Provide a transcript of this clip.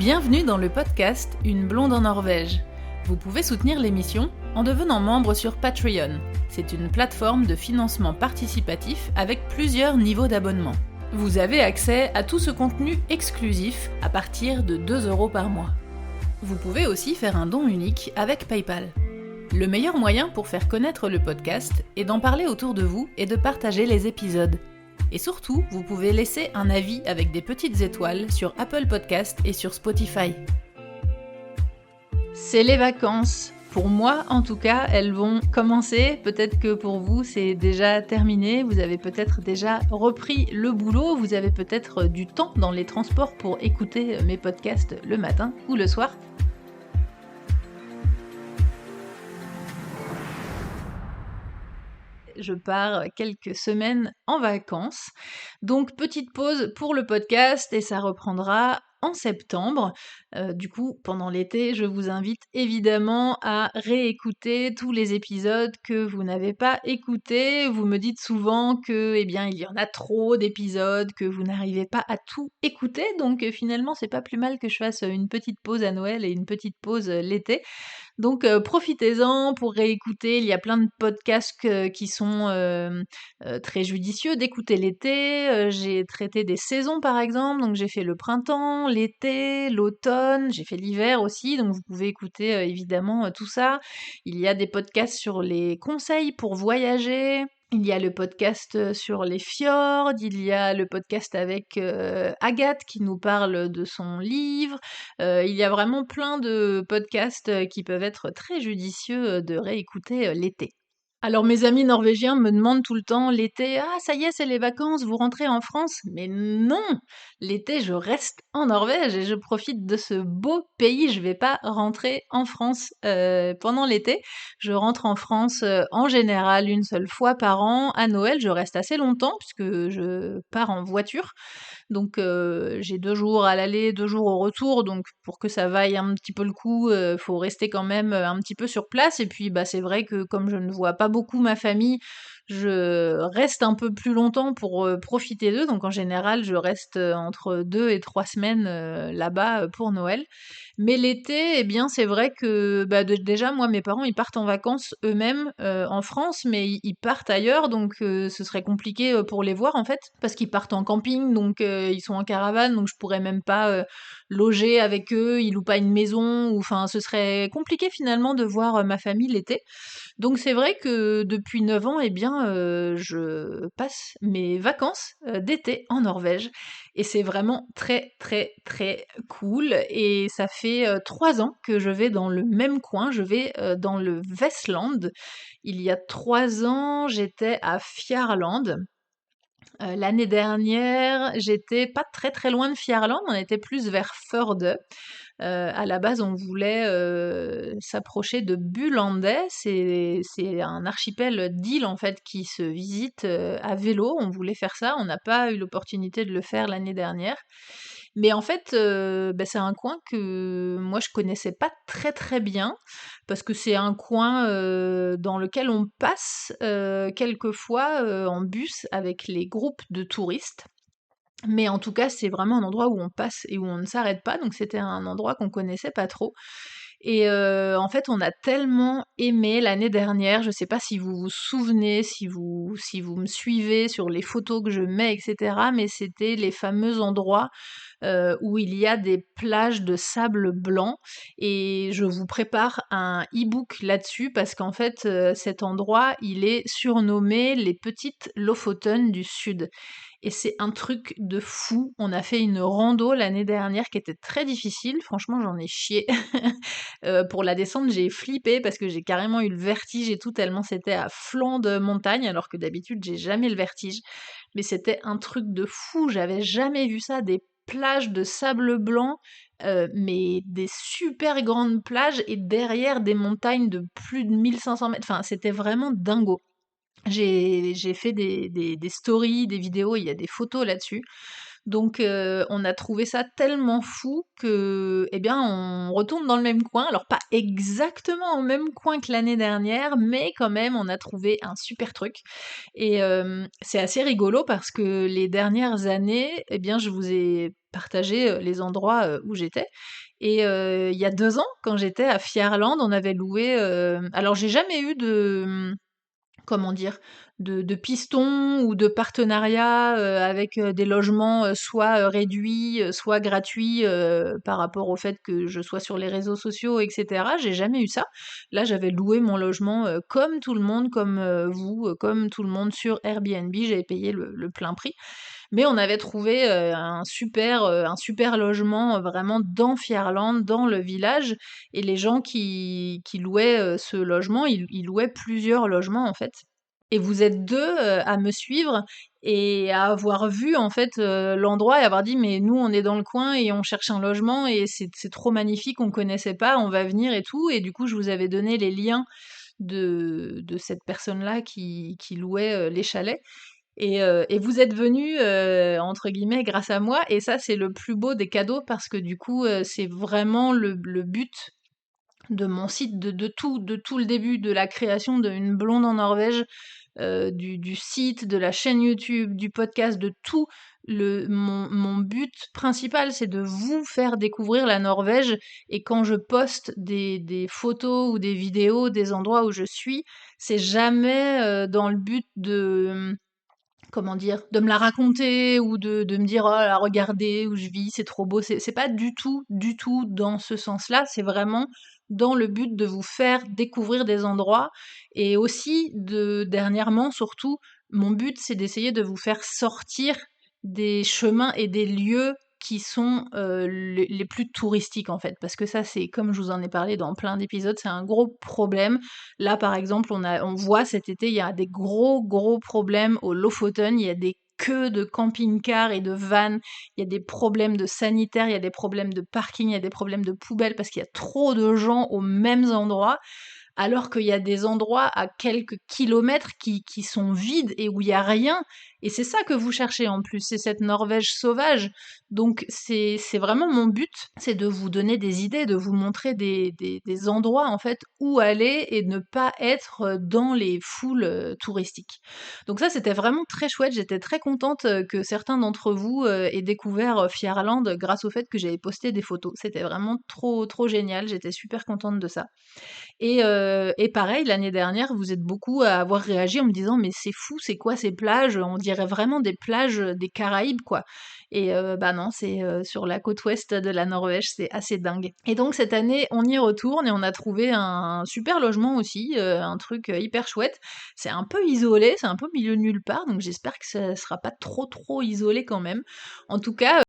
Bienvenue dans le podcast Une blonde en Norvège. Vous pouvez soutenir l'émission en devenant membre sur Patreon. C'est une plateforme de financement participatif avec plusieurs niveaux d'abonnement. Vous avez accès à tout ce contenu exclusif à partir de 2 € par mois. Vous pouvez aussi faire un don unique avec PayPal. Le meilleur moyen pour faire connaître le podcast est d'en parler autour de vous et de partager les épisodes. Et surtout, vous pouvez laisser un avis avec des petites étoiles sur Apple Podcast et sur Spotify. C'est les vacances. Pour moi, en tout cas, elles vont commencer. Peut-être que pour vous, c'est déjà terminé. Vous avez peut-être déjà repris le boulot. Vous avez peut-être du temps dans les transports pour écouter mes podcasts le matin ou le soir. Je pars quelques semaines en vacances. Donc petite pause pour le podcast et ça reprendra en septembre. Du coup, pendant l'été, je vous invite évidemment à réécouter tous les épisodes que vous n'avez pas écoutés. Vous me dites souvent que, il y en a trop d'épisodes, que vous n'arrivez pas à tout écouter. Donc finalement, c'est pas plus mal que je fasse une petite pause à Noël et une petite pause l'été. Donc profitez-en pour réécouter, il y a plein de podcasts qui sont très judicieux d'écouter l'été. J'ai traité des saisons par exemple, donc j'ai fait le printemps, l'été, l'automne, j'ai fait l'hiver aussi, donc vous pouvez écouter évidemment tout ça. Il y a des podcasts sur les conseils pour voyager. Il y a le podcast sur les fjords, il y a le podcast avec Agathe qui nous parle de son livre. Il y a vraiment plein de podcasts qui peuvent être très judicieux de réécouter l'été. Alors mes amis norvégiens me demandent tout le temps l'été, ah ça y est c'est les vacances, vous rentrez en France? Mais non! L'été je reste en Norvège et je profite de ce beau pays, je vais pas rentrer en France pendant l'été. Je rentre en France en général une seule fois par an, à Noël je reste assez longtemps puisque je pars en voiture. Donc j'ai 2 jours à l'aller, 2 jours au retour, donc pour que ça vaille un petit peu le coup, faut rester quand même un petit peu sur place. Et puis c'est vrai que comme je ne vois pas beaucoup ma famille, je reste un peu plus longtemps pour profiter d'eux. Donc en général, je reste entre 2 et 3 semaines là-bas pour Noël. Mais l'été, c'est vrai que déjà moi mes parents ils partent en vacances eux-mêmes en France, mais ils partent ailleurs, donc ce serait compliqué pour les voir en fait, parce qu'ils partent en camping, donc ils sont en caravane, donc je pourrais même pas loger avec eux, ils louent pas une maison, ou enfin ce serait compliqué finalement de voir ma famille l'été. Donc c'est vrai que depuis 9 ans, je passe mes vacances d'été en Norvège et c'est vraiment très très très cool et ça fait 3 ans que je vais dans le même coin, je vais dans le Vestland. Il y a 3 ans, j'étais à Fjarland. L'année dernière, j'étais pas très très loin de Fjarland, on était plus vers Førde. À la base, on voulait s'approcher de Bulandet, c'est un archipel d'îles en fait qui se visite à vélo. On voulait faire ça, on n'a pas eu l'opportunité de le faire l'année dernière. Mais en fait, c'est un coin que moi je connaissais pas très très bien, parce que c'est un coin dans lequel on passe quelquefois en bus avec les groupes de touristes. Mais en tout cas, c'est vraiment un endroit où on passe et où on ne s'arrête pas, donc c'était un endroit qu'on connaissait pas trop. Et en fait, on a tellement aimé l'année dernière, je sais pas si vous vous souvenez, si vous me suivez sur les photos que je mets, et cetera, mais c'était les fameux endroits où il y a des plages de sable blanc et je vous prépare un e-book là-dessus parce qu'en fait, cet endroit, il est surnommé les petites Lofoten du Sud. Et c'est un truc de fou. On a fait une rando l'année dernière qui était très difficile. Franchement, j'en ai chié. Pour la descente, j'ai flippé parce que j'ai carrément eu le vertige et tout, tellement c'était à flanc de montagne, alors que d'habitude, j'ai jamais le vertige. Mais c'était un truc de fou. J'avais jamais vu ça, des plages de sable blanc, mais des super grandes plages et derrière des montagnes de plus de 1500 mètres. Enfin, c'était vraiment dingo. J'ai fait des stories, des vidéos, il y a des photos là-dessus. Donc on a trouvé ça tellement fou que, on retourne dans le même coin. Alors pas exactement au même coin que l'année dernière, mais quand même on a trouvé un super truc. Et c'est assez rigolo parce que les dernières années, je vous ai partager, les endroits, où j'étais et il y a 2 ans, quand j'étais à Fjarland, on avait loué, alors j'ai jamais eu de, comment dire? De pistons ou de partenariats, avec, des logements, soit, réduits, soit gratuits, par rapport au fait que je sois sur les réseaux sociaux et cetera. J'ai jamais eu ça. Là, j'avais loué mon logement, comme tout le monde, comme, vous, comme tout le monde sur Airbnb. J'avais payé le plein prix. Mais on avait trouvé, un super logement, vraiment dans Fjarland, dans le village et les gens qui louaient, ce logement, ils louaient plusieurs logements, en fait. Et vous êtes 2 à me suivre et à avoir vu, en fait, l'endroit et avoir dit: «Mais nous, on est dans le coin et on cherche un logement et c'est trop magnifique, on connaissait pas, on va venir et tout» et du coup, je vous avais donné les liens de cette personne-là qui louait, les chalets et vous êtes venus, entre guillemets «grâce à moi» et ça, c'est le plus beau des cadeaux parce que du coup, c'est vraiment le but de mon site, de tout le début, de la création de Une blonde en Norvège, du site, de la chaîne YouTube, du podcast, de tout. Mon but principal, c'est de vous faire découvrir la Norvège et quand je poste des photos ou des vidéos des endroits où je suis, c'est jamais, dans le but de, comment dire? De me la raconter ou de me dire: «Oh là, regardez où je vis, c'est trop beau». C'est pas du tout, du tout dans ce sens-là, c'est vraiment dans le but de vous faire découvrir des endroits et aussi dernièrement surtout, mon but c'est d'essayer de vous faire sortir des chemins et des lieux qui sont, les plus touristiques en fait. Parce que ça c'est comme je vous en ai parlé dans plein d'épisodes, c'est un gros problème. Là, par exemple, on voit cet été, il y a des gros, gros problèmes au Lofoten. Il y a des queues de camping-cars et de vannes. Il y a des problèmes de sanitaires, il y a des problèmes de parking, il y a des problèmes de poubelles parce qu'il y a trop de gens aux mêmes endroits alors qu'il y a des endroits à quelques kilomètres qui sont vides et où il y a rien et c'est ça que vous cherchez en plus, c'est cette Norvège sauvage. Donc c'est vraiment mon but, c'est de vous donner des idées, de vous montrer des endroits en fait où aller et ne pas être, dans les foules, touristiques. Donc ça, c'était vraiment très chouette, j'étais très contente, que certains d'entre vous, aient découvert, Fjarland grâce au fait que j'avais posté des photos. C'était vraiment trop, trop génial, j'étais super contente de ça. Et pareil, l'année dernière, vous êtes beaucoup à avoir réagi en me disant: «Mais c'est fou, c'est quoi ces plages? On dirait vraiment des plages, des Caraïbes, quoi» et bah, non, c'est, sur la côte ouest de la Norvège, c'est assez dingue et donc cette année, on y retourne et on a trouvé un super logement aussi, un truc, hyper chouette. C'est un peu isolé, c'est un peu au milieu de nulle part, donc j'espère que ça sera pas trop, trop isolé quand même. En tout cas,